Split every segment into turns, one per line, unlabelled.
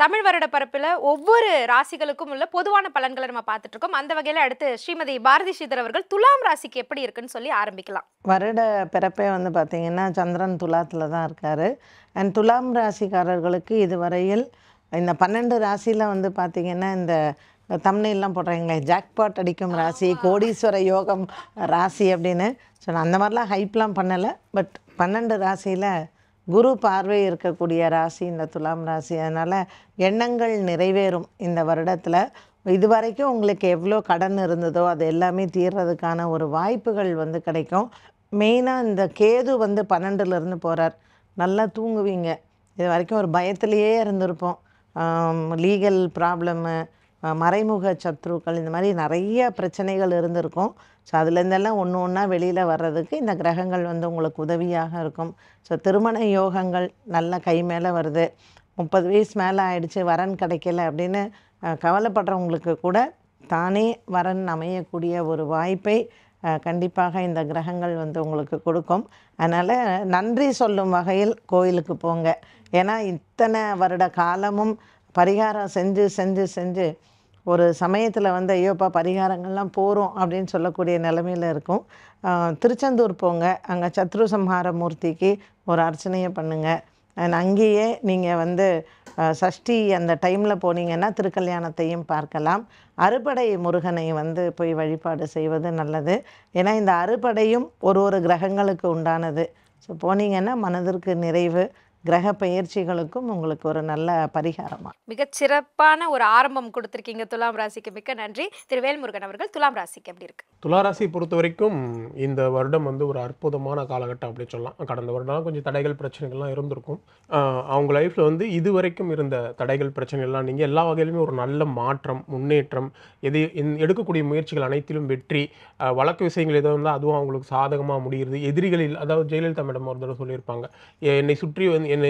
தமிழ் வருட பரப்பில் ஒவ்வொரு ராசிகளுக்கும் உள்ள பொதுவான பலன்களை நம்ம பார்த்துட்டு இருக்கோம். அந்த வகையில் அடுத்து ஸ்ரீமதி பாரதி ஸ்ரீதர் அவர்கள் துலாம் ராசிக்கு எப்படி இருக்குன்னு சொல்லி ஆரம்பிக்கலாம்.
வருட பிறப்பே வந்து பார்த்திங்கன்னா சந்திரன் துலாத்தில் தான் இருக்கார். அண்ட் துலாம் ராசிக்காரர்களுக்கு இதுவரையில் இந்த 12 ராசியில் வந்து பார்த்திங்கன்னா இந்த தம்ப்நெயில்லாம் போடுறாங்களே, ஜாக்பாட் அடிக்கும் ராசி, கோடீஸ்வர யோகம் ராசி அப்படின்னு. ஸோ நான் அந்த மாதிரிலாம் ஹைப்லாம் பண்ணலை. பட் 12 ராசியில் குரு பார்வை இருக்கக்கூடிய ராசி இந்த துலாம் ராசி. அதனால் எண்ணங்கள் நிறைவேறும் இந்த வருடத்தில். இதுவரைக்கும் உங்களுக்கு எவ்வளோ கடன் இருந்ததோ அது எல்லாமே தீர்றதுக்கான ஒரு வாய்ப்புகள் வந்து கிடைக்கும். மெயினாக இந்த கேது வந்து 12லேருந்து போகிறார். நல்லா தூங்குவீங்க. இது வரைக்கும் ஒரு பயத்திலேயே இருந்திருப்போம். லீகல் ப்ராப்ளம்மு, மறைமுக சத்ருக்கள், இந்த மாதிரி நிறைய பிரச்சனைகள் இருந்திருக்கும். ஸோ அதுலேருந்தெல்லாம் ஒன்று ஒன்றா வெளியில் வர்றதுக்கு இந்த கிரகங்கள் வந்து உங்களுக்கு உதவியாக இருக்கும். ஸோ திருமண யோகங்கள் நல்ல கை மேலே வருது. 30 வயசு மேலே ஆயிடுச்சு, வரன் கிடைக்கல அப்படின்னு கவலைப்படுறவங்களுக்கு கூட தானே வரன் அமையக்கூடிய ஒரு வாய்ப்பை கண்டிப்பாக இந்த கிரகங்கள் வந்து உங்களுக்கு கொடுக்கும். அதனால் நன்றி சொல்லும் வகையில் கோயிலுக்கு போங்க. ஏன்னா இத்தனை வருட காலமும் பரிகாரம் செஞ்சு செஞ்சு செஞ்சு ஒரு சமயத்தில் வந்து ஐயோப்பா பரிகாரங்கள்லாம் போகிறோம் அப்படின்னு சொல்லக்கூடிய நிலைமையில் இருக்கும். திருச்செந்தூர் போங்க, அங்கே சத்ரு சம்ஹார மூர்த்திக்கு ஒரு அர்ச்சனையை பண்ணுங்கள். அண்ட் அங்கேயே நீங்கள் வந்து சஷ்டி அந்த டைமில் போனீங்கன்னா திருக்கல்யாணத்தையும் பார்க்கலாம். அறுபடை முருகனை வந்து போய் வழிபாடு செய்வது நல்லது. ஏன்னா இந்த அறுபடையும் ஒரு கிரகங்களுக்கு உண்டானது. ஸோ போனீங்கன்னா மனதிற்கு நிறைவு, கிரக பயிற்சிகளுக்கும் உங்களுக்கு ஒரு நல்ல பரிகாரமாக.
மிகச்சிறப்பான ஒரு ஆரம்பம் கொடுத்துருக்கீங்க துலாம் ராசிக்கு. மிக்க நன்றி. திரு வேல்முருகன் அவர்கள், துலாம் ராசிக்கு எப்படி இருக்கு?
துலா ராசியை பொறுத்த வரைக்கும் இந்த வருடம் வந்து ஒரு அற்புதமான காலகட்டம் அப்படின்னு சொல்லலாம். கடந்த வருடம்லாம் கொஞ்சம் தடைகள் பிரச்சனைகள்லாம் இருந்திருக்கும். அவங்க லைஃப்பில் வந்து இது வரைக்கும் இருந்த தடைகள் பிரச்சனைகள்லாம் நீங்கள் எல்லா வகையிலுமே ஒரு நல்ல மாற்றம், முன்னேற்றம், எடுக்கக்கூடிய முயற்சிகள் அனைத்திலும் வெற்றி, வழக்கு விஷயங்கள் எதுவும் இருந்தால் அதுவும் அவங்களுக்கு சாதகமாக முடிகிறது. எதிரிகளில், அதாவது ஜெயலலிதா மேடம் ஒரு தடவை சொல்லியிருப்பாங்க, என்னை சுற்றி வந்து என்னை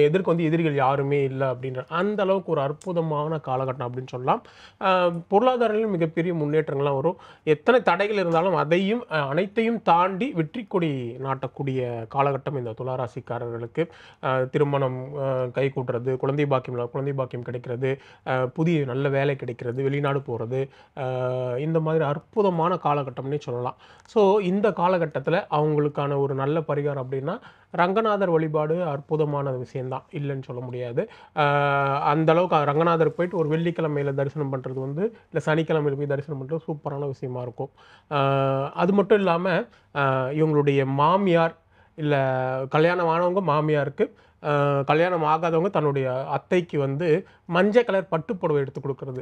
எதிர்க்கு வந்து எதிரிகள் யாருமே இல்லை அப்படின்ற அந்த அளவுக்கு ஒரு அற்புதமான காலகட்டம் அப்படின்னு சொல்லலாம். பொருளாதாரங்களில் மிகப்பெரிய முன்னேற்றங்கள்லாம் வரும். எத்தனை தடைகள் இருந்தாலும் அனைத்தையும் தாண்டி வெற்றி கொடி நாட்டக்கூடிய காலகட்டம் இந்த துளாராசிக்காரர்களுக்கு. திருமணம் கை கூட்டுறது, குழந்தை பாக்கியம் கிடைக்கிறது, புதிய நல்ல வேலை கிடைக்கிறது, வெளிநாடு போகிறது, இந்த மாதிரி அற்புதமான காலகட்டம்னே சொல்லலாம். ஸோ இந்த காலகட்டத்தில் அவங்களுக்கான ஒரு நல்ல பரிகாரம் அப்படின்னா ரங்கநாதர் வழிபாடு அற்புதமான விஷயந்தான், இல்லைன்னு சொல்ல முடியாது. அந்த அளவுக்கு ரங்கநாதருக்கு போயிட்டு ஒரு வெள்ளிக்கிழமையில் தரிசனம் பண்ணுறது வந்து, இல்லை சனிக்கிழமையில் போய் தரிசனம் பண்ணுறது சூப்பரான விஷயமா இருக்கும். அது மட்டும் இல்லாமல் இவங்களுடைய மாமியார், இல்லை கல்யாணம் ஆனவங்க மாமியாருக்கு, கல்யாணம் ஆகாதவங்க தன்னுடைய அத்தைக்கு வந்து மஞ்சள் கலர் பட்டுப்புடவை எடுத்து கொடுக்கறது,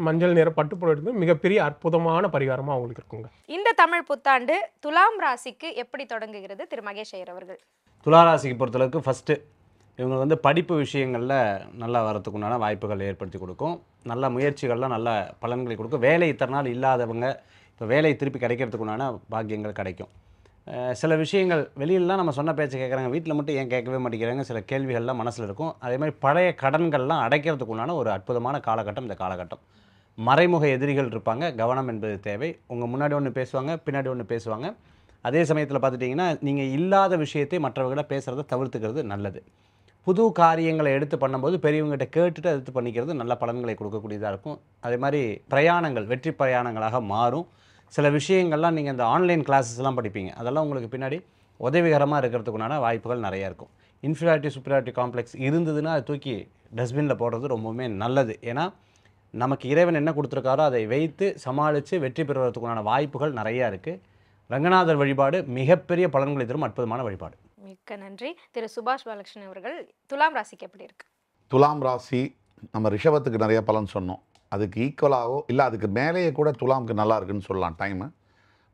மஞ்சள் நிற பட்டுப்புடவை எடுத்து மிகப்பெரிய அற்புதமான பரிகாரமாக அவங்களுக்கு இருக்குங்க.
இந்த தமிழ் புத்தாண்டு துலாம் ராசிக்கு எப்படி தொடங்குகிறது திரு மகேஷ் ஐயர் அவர்கள்?
துலா ராசிக்கு பொறுத்தளவுக்கு ஃபஸ்ட்டு இவங்க வந்து படிப்பு விஷயங்களில் நல்லா வரத்துக்குண்டான வாய்ப்புகள் ஏற்படுத்தி கொடுக்கும். நல்ல முயற்சிகள்லாம் நல்ல பலன்களை கொடுக்கும். வேலை இத்தனை நாள் இல்லாதவங்க இப்போ வேலை திருப்பி கிடைக்கிறதுக்குண்டான பாக்கியங்கள் கிடைக்கும். சில விஷயங்கள் வெளியிலலாம் நம்ம சொன்ன பேச்சு கேட்குறாங்க, வீட்டில் மட்டும் ஏன் கேட்கவே மாட்டேங்கிறாங்க, சில கேள்விகள்லாம் மனசில் இருக்கும். அதே மாதிரி பழைய கடன்கள்லாம் அடைக்கிறதுக்குண்டான ஒரு அற்புதமான காலகட்டம் இந்த காலகட்டம். மறைமுக எதிரிகள் இருப்பாங்க, கவனம் என்பது தேவை. உங்கள் முன்னாடி ஒன்று பேசுவாங்க, பின்னாடி ஒன்று பேசுவாங்க. அதே சமயத்தில் பார்த்துட்டிங்கன்னா நீங்கள் இல்லாத விஷயத்தை மற்றவர்கிட்ட பேசுகிறத தவிர்த்துக்கிறது நல்லது. புது காரியங்களை எடுத்து பண்ணும்போது பெரியவங்ககிட்ட கேட்டுட்டு எடுத்து பண்ணிக்கிறது நல்ல பலன்களை கொடுக்கக்கூடியதாக இருக்கும். அதே மாதிரி பிரயாணங்கள் வெற்றி பிரயாணங்களாக மாறும். சில விஷயங்கள்லாம் நீங்கள் இந்த ஆன்லைன் கிளாஸஸ்லாம் படிப்பீங்க, அதெல்லாம் உங்களுக்கு பின்னாடி உதவிகரமாக இருக்கிறதுக்குண்டான வாய்ப்புகள் நிறையா இருக்கும். இன்ஃபீரியாரிட்டி சுப்பீரியாரிட்டி காம்ப்ளெக்ஸ் இருந்ததுன்னா அதை தூக்கி டஸ்ட்பினில் போடுறது ரொம்பவுமே நல்லது. ஏன்னா நமக்கு இறைவன் என்ன கொடுத்துருக்காரோ அதை வைத்து சமாளித்து வெற்றி பெறுவதற்குண்டான வாய்ப்புகள் நிறையா இருக்குது. ரங்கநாதர் வழிபாடு மிகப்பெரிய பலன்களை தரும் அற்புதமான வழிபாடு.
மிக்க நன்றி. திரு சுபாஷ் பாலகிருஷ்ணன் அவர்கள், துலாம் ராசிக்கு எப்படி இருக்கு?
துலாம் ராசி நம்ம ரிஷபத்துக்கு நிறைய பலன் சொன்னோம், அதுக்கு ஈக்குவலாகவோ இல்லை அதுக்கு மேலேயே கூட துலாமுக்கு நல்லா இருக்குன்னு சொல்லலாம். டைமு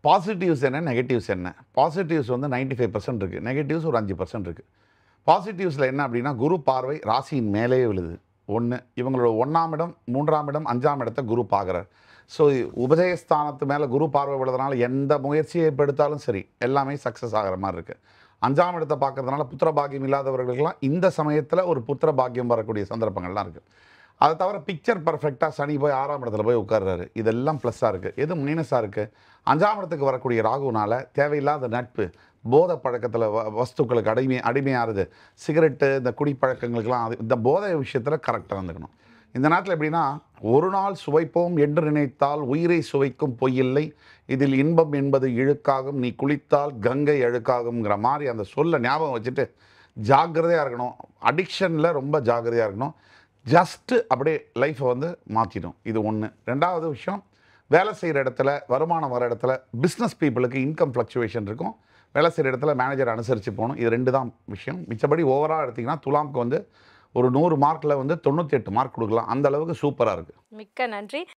பாசிட்டிவ்ஸ் என்ன, நெகட்டிவ்ஸ் என்ன? பாசிட்டிவ்ஸ் வந்து 95% இருக்குது, நெகட்டிவ்ஸ் ஒரு 5% இருக்குது. பாசிட்டிவ்ஸில் என்ன அப்படின்னா, குரு பார்வை ராசியின் மேலேயே விழுது. ஒன்று, இவங்களோட 1ஆம் இடம், 3ஆம் இடம், 5ஆம் இடத்தை குரு பார்க்குறார். ஸோ உபஜயஸ்தானத்து மேலே குரு பார்வை விழுறதுனால எந்த முயற்சியை எடுத்தாலும் சரி எல்லாமே சக்ஸஸ் ஆகிற மாதிரி இருக்குது. 5ஆம் இடத்தை பார்க்கறதுனால புத்திர பாக்கியம் இல்லாதவர்களுக்கெல்லாம் இந்த சமயத்தில் ஒரு புத்திர பாக்கியம் வரக்கூடிய சந்தர்ப்பங்கள்லாம் இருக்குது. அதை தவிர பிக்சர் பர்ஃபெக்டாக சனி போய் 6ஆம் இடத்துல போய் உட்கார்றாரு, இதெல்லாம் ப்ளஸ்ஸாக இருக்குது. எது மைனஸாக இருக்குது? 5ஆம் இடத்துக்கு வரக்கூடிய ராகுனால தேவையில்லாத நட்பு, போதை பழக்கத்தில் வஸ்துக்களுக்கு அடிமையாகிறது, சிகரெட்டு, இந்த குடிப்பழக்கங்களுக்கெல்லாம் இந்த போதை விஷயத்தில் கரெக்டாக இருந்துக்கணும். இந்த நேரத்தில் எப்படின்னா, ஒரு நாள் சுவைப்போம் என்று நினைத்தால் உயிரை சுவைக்கும் பொய்யில்லை, இதில் இன்பம் என்பது இழுக்காகும், நீ குளித்தால் கங்கை அழுக்காகுங்கிற மாதிரி அந்த சொல்ல ஞாபகம் வச்சுட்டு ஜாக்கிரதையாக இருக்கணும். அடிக்ஷனில் ரொம்ப ஜாக்கிரதையாக இருக்கணும். ஜஸ்ட்டு அப்படியே லைஃப்பை வந்து மாற்றிடும். இது ஒன்று. ரெண்டாவது விஷயம், வேலை செய்கிற இடத்துல, வருமானம் வர இடத்துல, பிஸ்னஸ் பீப்புளுக்கு இன்கம் ஃப்ளக்சுவேஷன் இருக்கும். வேலை செய்கிற இடத்துல மேனேஜர் அனுசரித்து போகணும். இது 2 தான் விஷயம். மிச்சபடி ஓவரால் எடுத்திங்கன்னா துலாம்க்கு வந்து ஒரு 100 மார்க்கில் வந்து 98 மார்க் கொடுக்கலாம். அந்த அளவுக்கு சூப்பராக இருக்குது.
மிக்க நன்றி.